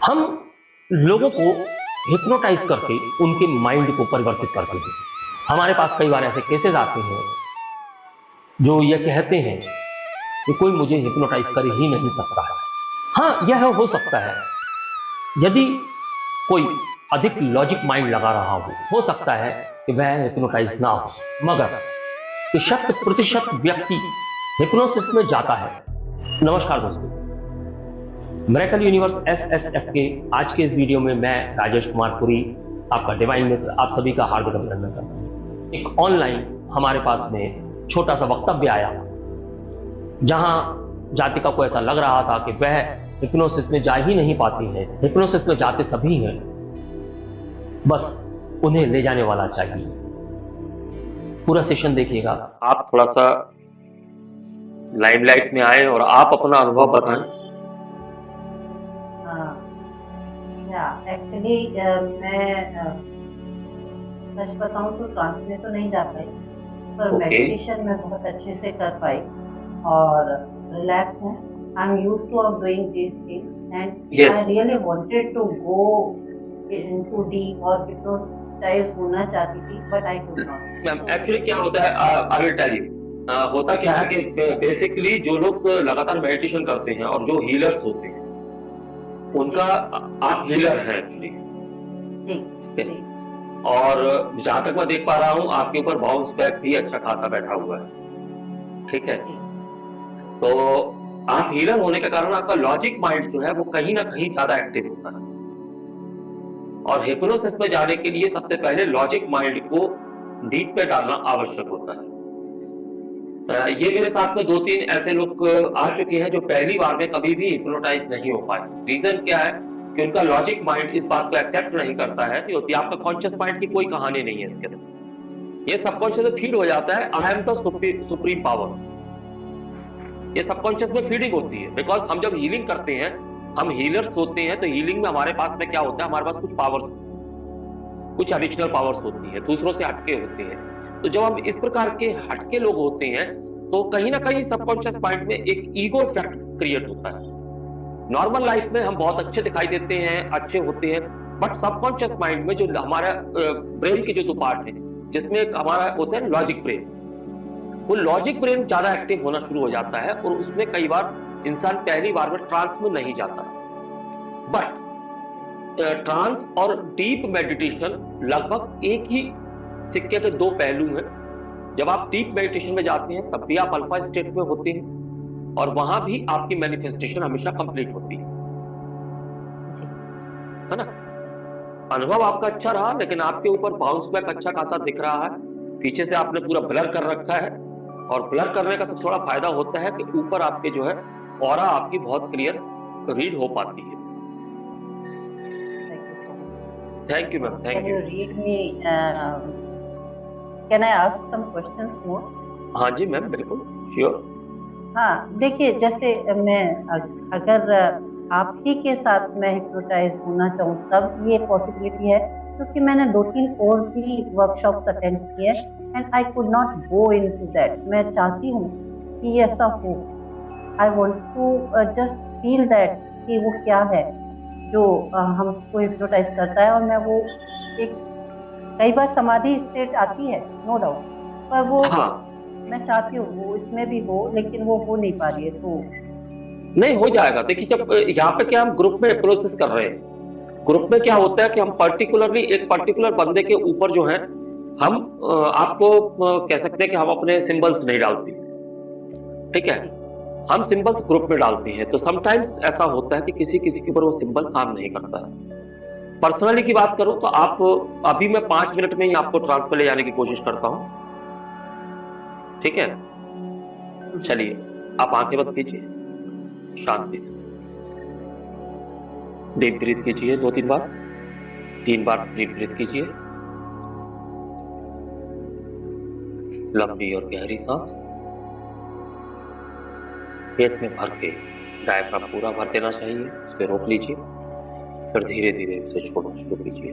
हम लोगों को हिप्नोटाइज करके उनके माइंड को परिवर्तित करते हैं। हमारे पास कई बार ऐसे केसेस आते हैं जो ये कहते हैं कि कोई मुझे हिप्नोटाइज कर ही नहीं सकता है। हाँ, यह हो सकता है यदि कोई अधिक लॉजिक माइंड लगा रहा हो सकता है कि वह हिप्नोटाइज ना हो, मगर कि शत प्रतिशत व्यक्ति हिप्नोसिस में जाता है। नमस्कार दोस्तों, मिरेकल यूनिवर्स एसएसएफ के आज के इस वीडियो में मैं राजेश कुमार पुरी, आपका डिवाइन मित्र, आप सभी का हार्दिक अभिनंदन करता हूं। एक ऑनलाइन हमारे पास में छोटा सा वक्तव्य आया जहां जातिका को ऐसा लग रहा था कि वह हिप्नोसिस में जा ही नहीं पाती है, हिप्नोसिस में जाते सभी हैं, बस उन्हें ले जाने वाला चाहिए। पूरा सेशन देखिएगा, आप थोड़ा सा लाइमलाइट में आए और आप अपना अनुभव बताएं। एक्चुअली मैं सच बताऊं तो ट्रांस में तो नहीं जा पाई, पर मेडिटेशन में बहुत अच्छे से कर पाई और रिलैक्स हूँ। I am used to of doing this thing and I really wanted to go into deep और हिप्नोटाइज होना चाहती थी, but I could not. Ma'am actually क्या होता है, आई विल टेल यू। होता क्या है कि बेसिकली जो लोग लगातार मेडिटेशन करते हैं और जो हीलर्स होते हैं उनका, आप हीलर हैं एक्चुअली, और जहां तक मैं देख पा रहा हूँ आपके ऊपर बाउंस बैक भी अच्छा खासा बैठा हुआ है, ठीक है। तो आप हीलर होने के कारण आपका लॉजिक माइंड जो है वो कहीं ना कहीं ज्यादा एक्टिव होता है, और हिप्नोसिस में जाने के लिए सबसे पहले लॉजिक माइंड को डीप पे डालना आवश्यक होता है। ये मेरे साथ में 2-3 ऐसे लोग आ चुके हैं जो पहली बार में कभी भी हिप्नोटाइज नहीं हो पाए। रीजन क्या है कि उनका लॉजिक माइंड इस बात को एक्सेप्ट नहीं करता है कि होती आपका कॉन्शियस माइंड की कोई कहानी नहीं है इसके अंदर। ये सबकॉन्शियस में फीड हो जाता है, I am the supreme power. ये सबकॉन्शियस में फीडिंग होती है, बिकॉज हम जब हीलिंग करते हैं, हम हीलर्स होते हैं, तो हीलिंग में हमारे पास में क्या होता है, हमारे पास कुछ पावर्स, कुछ एडिशनल पावर्स होती है, दूसरों से हटके होते हैं। तो जब हम इस प्रकार के हटके लोग होते हैं तो कहीं ना कहीं सबकॉन्शियस माइंड में एक ईगो इफेक्ट क्रिएट होता है। नॉर्मल लाइफ में हम बहुत अच्छे दिखाई देते हैं, अच्छे होते हैं, बट सबकॉन्शियस माइंड में जो हमारा ब्रेन के जो 2 पार्ट है, जिसमें एक हमारा होता है लॉजिक ब्रेन, वो लॉजिक ब्रेन ज्यादा एक्टिव होना शुरू हो जाता है और उसमें कई बार इंसान पहली बार में ट्रांस में नहीं जाता। बट ट्रांस और डीप मेडिटेशन लगभग एक ही सिक्के के 2 पहलू हैं। जब आप डीप मेडिटेशन में जाते हैं तब भी आप अल्फा स्टेट में होते हैं और वहां भी आपकी मैनिफेस्टेशन हमेशा कंप्लीट होती है ना। अनुभव आपका अच्छा रहा, लेकिन आपके ऊपर बाउंस बैक अच्छा खासा दिख रहा है। पीछे से आपने पूरा ब्लर कर रखा है, और ब्लर करने का सबसे बड़ा फायदा होता है कि ऊपर आपके जो है ऑरा आपकी बहुत क्लियर रीड हो पाती है। Thank you ma'am, thank you. Can I ask some questions more? हाँ जी मैम, बिल्कुल श्योर। हाँ, देखिए, जैसे मैं अगर आप ही के साथ मैं हिप्नोटाइज होना चाहूँ तब ये पॉसिबिलिटी है, क्योंकि मैंने 2-3 और भी वर्कशॉप्स अटेंड किए and I could not go into that. मैं चाहती हूँ कि ऐसा हो। I want to just feel that कि वो क्या है जो हमको हिप्नोटाइज करता है, और मैं वो एक, कई बार समाधि स्टेट आती है, नो डाउट, पर वो मैं चाहती हूँ वो इसमें भी हो, लेकिन वो हो नहीं पा रही है। तो नहीं, हो जाएगा। देखिए, जब यहाँ पे क्या हम ग्रुप में प्रोसेस कर रहे हैं, ग्रुप में क्या होता है कि हम पर्टिकुलरली एक पर्टिकुलर बंदे के ऊपर जो है हम आपको कह सकते हैं कि हम अपने सिंबल्स नहीं डालते, ठीक है, हम सिंबल्स ग्रुप में डालते हैं। तो समटाइम्स ऐसा होता है कि किसी किसी के ऊपर वो सिंबल काम नहीं करता है। पर्सनली की बात करूं तो आप अभी मैं 5 मिनट में ही आपको ट्रांस पे ले जाने की कोशिश करता हूं, ठीक है। चलिए, आप आंखें बंद कीजिए, शांति से डीप ब्रीथ कीजिए 2-3 बार, 3 बार डीप ब्रीथ कीजिए, लंबी और गहरी सांस पेट में भर के, डायफ्राम पूरा भर देना चाहिए, उस पर रोक लीजिए, फिर धीरे धीरे उसे छोड़ना शुरू कीजिए।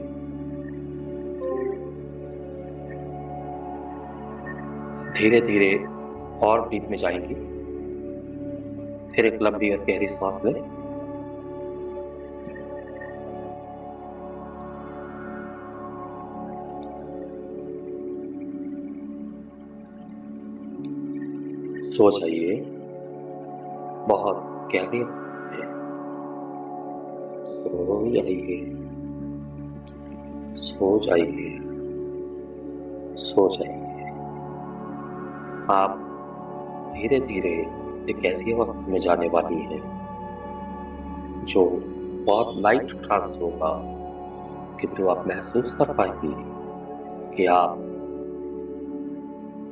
धीरे धीरे और डीप में जाएंगी, फिर एक लंबी और गहरी सांस लें, सो जाइए, बहुत गहरी में सो जाइए, सो जाइए, सो जाइए। आप धीरे धीरे एक ऐसी अवस्था में जाने वाली हैं जो बहुत लाइट ट्रांस होगा, किंतु आप महसूस कर पाएंगे कि आप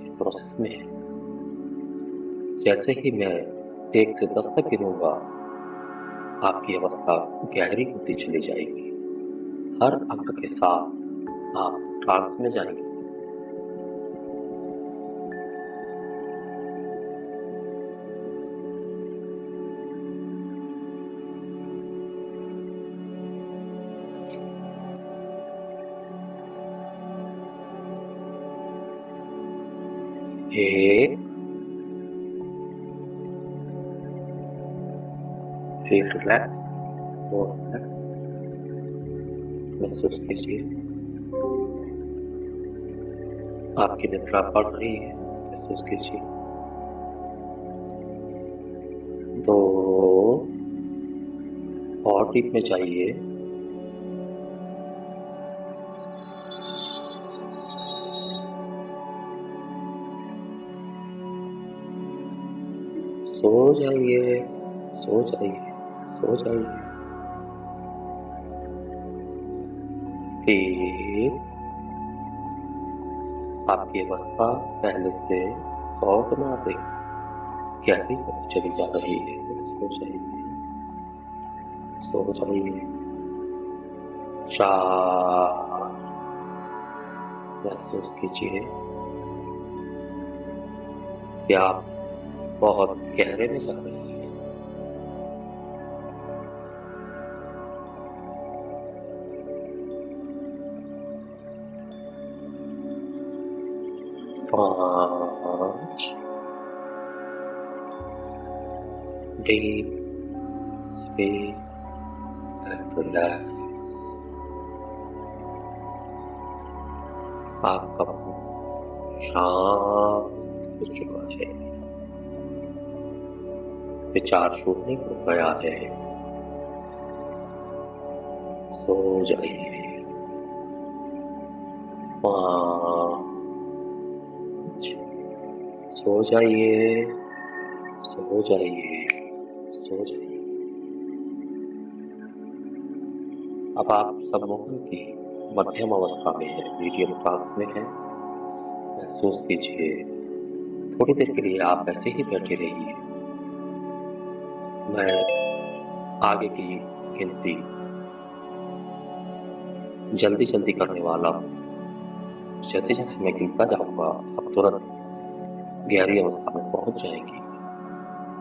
इस प्रोसेस में हैं। जैसे ही मैं 1 से 10 तक गिनूंगा, आपकी अवस्था गहरी होती चली जाएगी। हर अंक के साथ आप ट्रांस में जाएंगे। 1, फिर रिलैक्स, और रिलैक्स महसूस कीजिए। आपकी निद्रा बढ़ रही है, महसूस कीजिए। 2, और डीप में जाइए। 'सो जाइए, सो जाइए, सो जाइए। 3, आपकी अवस्था पहले से 100 गुना अधिक गहरी होती चली जा रही है। सो जाइए, सो जाइए। 4, महसूस कीजिए कि आप बहुत गहरे में जा रहे हैं। 5, deep space and relax। आपका मन शांत हो चुका है, विचार छूटने को गया है। सो जाइए। 5, सो जाइए, सो जाइए, सो जाइए। अब आप सम्मोहन की मध्यम अवस्था में है, मीडियम ट्रांस में है। महसूस कीजिए। थोड़ी देर के लिए आप ऐसे ही बैठे रहिए। मैं आगे की गिनती जल्दी जल्दी करने वाला हूँ। जैसे जैसे मैं गिनता जाऊंगा, आप तुरंत गहरी अवस्था में पहुंच जाएंगी।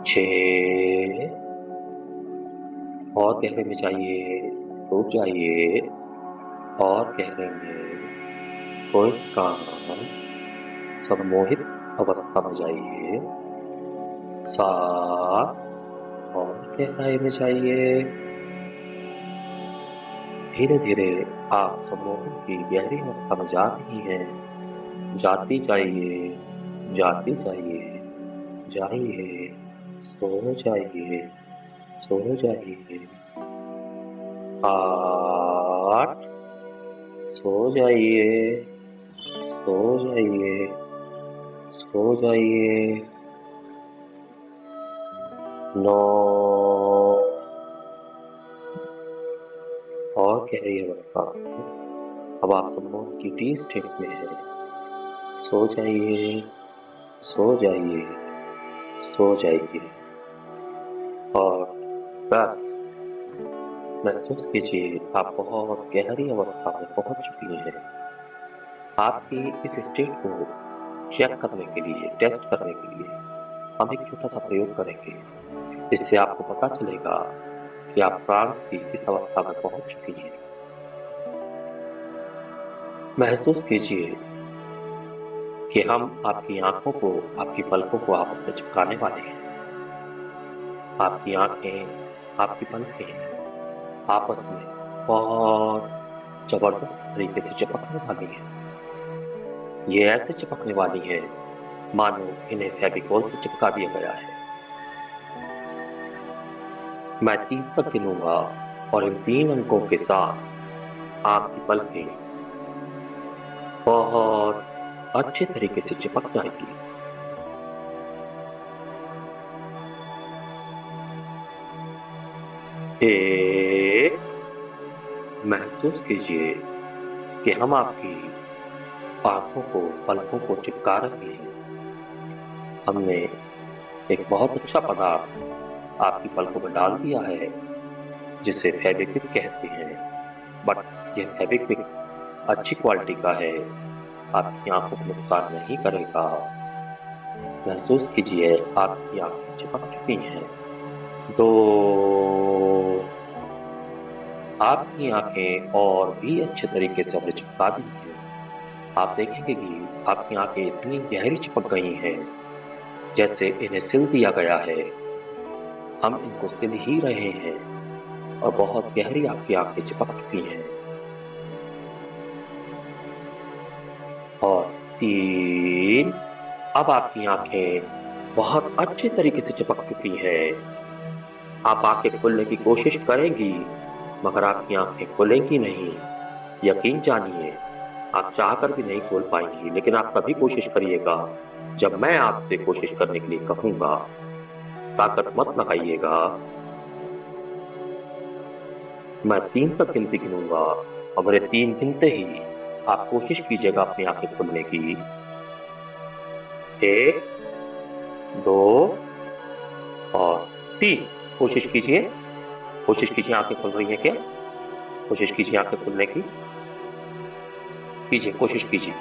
6, और गहरे में जाइए, रुक जाइए, और गहरे में कोई काम सम्मोहित अवस्था में जाइए। 7, और गहराई में जाइए। धीरे धीरे आप सम्मोहन की गहरी अवस्था में जा रही हैं। जाती जाइए, जाती जाइए, जाइए। सो जाइए, सो जाइए। 8, सो जाइए, सो जाइए, सो जाइए। 9, और गहरी अवस्था। अब आप सम्मोहन की डीप स्टेट में है। सो जाइए, सो जाइए, सो जाइए। और बस महसूस कीजिए, आप बहुत गहरी अवस्था में पहुंच चुकी हैं। आपकी इस स्टेट को चेक करने के लिए, टेस्ट करने के लिए हम एक छोटा सा प्रयोग करेंगे। इससे आपको पता चलेगा कि आप ट्रांस की इस अवस्था में पहुंच चुकी हैं। महसूस कीजिए कि हम आपकी आंखों को, आपकी पलकों को आपस में चिपकाने वाले हैं। आपकी आंखें, आपकी पलकें आपस में बहुत जबरदस्त तरीके से चिपकने वाली है। ये ऐसे चिपकने वाली है मानो इन्हें फेविकोल से चिपका दिया गया है। मैं 3 तक गिनूंगा और इन 3 अंकों के साथ आपकी पलकें बहुत अच्छे तरीके से चिपक जाएगी। 1, महसूस कीजिए कि हम आपकी आंखों को, पलकों को चिपका रहे हैं। हमने एक बहुत अच्छा पदार्थ आपकी पलकों में डाल दिया है जिसे फेविक्विक कहते हैं, बट यह फेविक्विक अच्छी क्वालिटी का है, आपकी आंखों को नुकसान नहीं करेगा। महसूस कीजिए आपकी आंखें चिपक चुकी हैं। 2, आपकी आंखें और भी अच्छे तरीके से हमने चिपका दी हैं। आप देखेंगे कि आपकी आंखें इतनी गहरी चिपक गई हैं जैसे इन्हें सिल दिया गया है। हम इनको सिल ही रहे हैं और बहुत गहरी आपकी आंखें चिपक चुकी हैं। और 3, अब आपकी आंखें बहुत अच्छे तरीके से चिपक चुकी हैं। आप आंखें खोलने की कोशिश करेंगी मगर आपकी आंखें खुलेंगी नहीं। यकीन जानिए आप चाहकर भी नहीं खोल पाएंगी, लेकिन आप कभी कोशिश करिएगा। जब मैं आपसे कोशिश करने के लिए कहूंगा, ताकत मत लगाइएगा। मैं 3 तक गिनती गिनूंगा और मेरे 3 गिनते ही आप कोशिश कीजिएगा अपनी आंखें खोलने की। 1, 2 और 3। कोशिश कीजिए, कोशिश कीजिए। आंखें खुल रही हैं क्या? कोशिश कीजिए आंखें खुलने की, कीजिए, कोशिश कीजिए।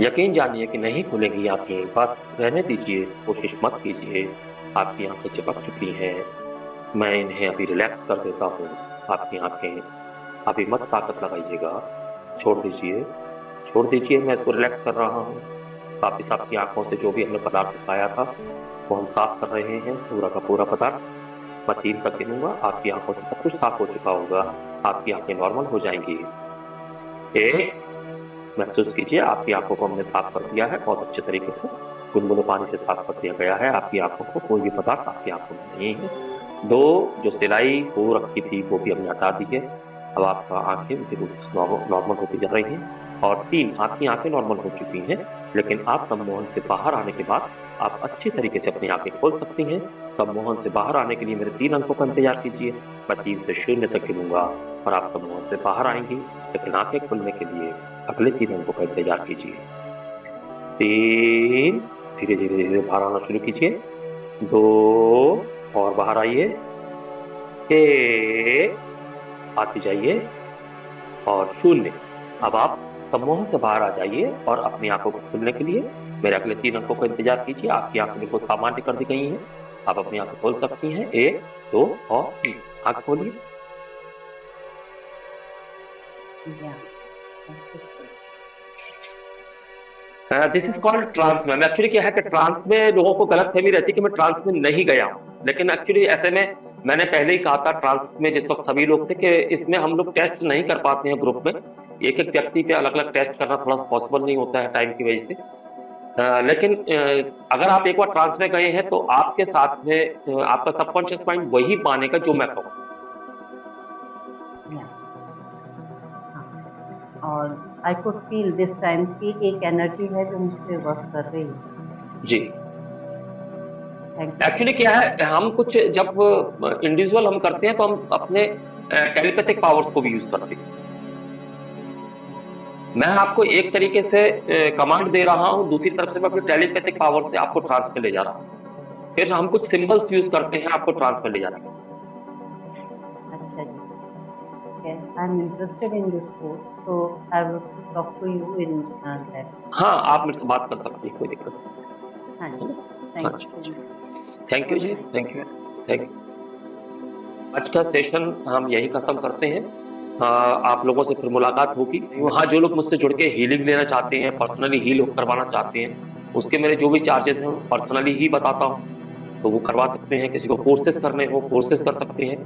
यकीन जानिए कि नहीं खुलेंगी आंखें, बस रहने दीजिए, कोशिश मत कीजिए। आपकी आंखें चिपक चुकी हैं। मैं इन्हें अभी रिलैक्स कर देता हूँ। आपकी आंखें अभी मत ताकत लगाइएगा, छोड़ दीजिए, छोड़ दीजिए। मैं इसको रिलैक्स कर रहा हूँ। वापिस आपकी आंखों से जो भी हमने पदार्थ उठाया था वो हम साफ कर रहे हैं, पूरा का पूरा पदार्थ। मैं 3 तक गिनूंगा, आपकी आंखों से सब कुछ साफ हो चुका होगा, आपकी आंखें नॉर्मल हो जाएंगी। 1, महसूस कीजिए आपकी आंखों को हमने साफ कर दिया है, बहुत अच्छे तरीके से गुनगुने पानी से साफ कर दिया गया है। आपकी आंखों को कोई भी पदार्थ आपकी आंखों में नहीं है। 2, जो सिलाई हो रखी थी वो भी हमने हटा दी है। अब आपका आंखें नॉर्मल होती जा रही हैं। और 3, आपकी आंखें नॉर्मल हो चुकी हैं, लेकिन आप सम्मोहन से बाहर आने के बाद आप अच्छी तरीके से अपनी आंखें खोल सकती हैं। सम्मोहन से बाहर आने के लिए मेरे 3 अंकों का इंतजार कीजिए। मैं 3 से 0 तक गिनूंगा और आप सम्मोहन से बाहर आएंगी, लेकिन आंखें खुलने के लिए अगले 3 अंकों का इंतजार कीजिए। 3, धीरे धीरे धीरे बाहर आना शुरू कीजिए। 2 और बाहर आइए। 1, आती जाइए। और 0। अब आप सम्मोहन से बाहर आ जाइए और अपनी आंखों को खुलने के लिए मेरे अगले 3 अंकों का इंतजार कीजिए। आपकी आंखें बिल्कुल सामान्य कर दी गई हैं। आप अपनी आंखें खोल सकती हैं। 1, 2 और 3। आंख खोलिए। दिस इज कॉल्ड ट्रांस में। एक्चुअली क्या है कि ट्रांस में लोगों को गलतफहमी रहती है कि मैं ट्रांस में नहीं गया हूं, लेकिन एक्चुअली ऐसे में मैंने पहले ही कहा था ट्रांस में जिस वक्त सभी लोग थे कि इसमें हम लोग टेस्ट नहीं कर पाते हैं ग्रुप में। एक एक व्यक्ति पे अलग अलग टेस्ट करना थोड़ा पॉसिबल नहीं होता है टाइम की वजह से। लेकिन अगर आप एक बार ट्रांस में गए हैं तो आपके साथ में आपका सबकॉन्शियस माइंड वही मानेगा जो मैं कहूँ। और I could feel this time की एक एनर्जी है जो मुझ पे वर्क कर रही है। जी, एक्चुअली क्या है, हम कुछ जब इंडिविजुअल हम करते हैं तो हम अपने टेलीपैथिक पावर्स को भी यूज करते हैं। मैं आपको एक तरीके से कमांड दे रहा हूं, दूसरी तरफ से मैं अपने टेलीपैथिक पावर से आपको ट्रांस में ले जा रहा हूं। फिर हम कुछ सिंबल्स यूज करते हैं आपको ट्रांस में ले जाने के। अच्छा जी, I am interested in this course, so I will talk to you in that. हाँ, आप मेरे से बात कर सकती हैं, कोई दिक्कत नहीं। हाँ जी, thank you so much. Thank you जी, थैंक यू, थैंक यू। आज का सेशन हम यही खत्म करते हैं। आप लोगों से फिर मुलाकात होगी। वहाँ जो लोग मुझसे जुड़ के हीलिंग लेना चाहते हैं, पर्सनली हील करवाना चाहते हैं, उसके मेरे जो भी चार्जेस हैं पर्सनली ही बताता हूँ, तो वो करवा सकते हैं। किसी को कोर्सेज करने हो कोर्सेज कर सकते हैं।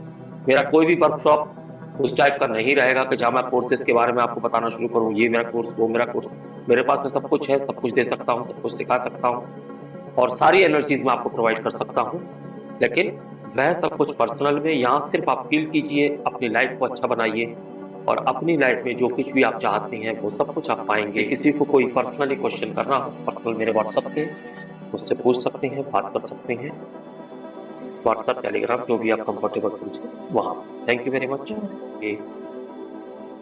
मेरा कोई भी वर्कशॉप उस टाइप का नहीं रहेगा कि जहाँ मैं कोर्सेज के बारे में आपको बताना शुरू करूँ, ये मेरा कोर्स, वो मेरा कोर्स। मेरे पास में सब कुछ है, सब कुछ दे सकता हूँ, सब कुछ सिखा सकता हूँ और सारी एनर्जीज मैं आपको प्रोवाइड कर सकता हूँ। लेकिन वह सब कुछ पर्सनल में, यहाँ सिर्फ आप फील कीजिए, अपनी लाइफ को अच्छा बनाइए और अपनी लाइफ में जो कुछ भी आप चाहते हैं वो सब कुछ आप पाएंगे। किसी को कोई पर्सनली क्वेश्चन करना हो, पर्सनल मेरे व्हाट्सएप पे मुझसे पूछ सकते हैं, बात कर सकते हैं। व्हाट्सएप, टेलीग्राम, जो भी आप कंफर्टेबल समझे वहाँ। Thank you very much.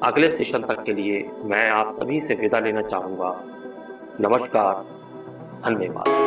अगले सेशन तक के लिए मैं आप सभी से विदा लेना चाहूँगा। नमस्कार, धन्यवाद।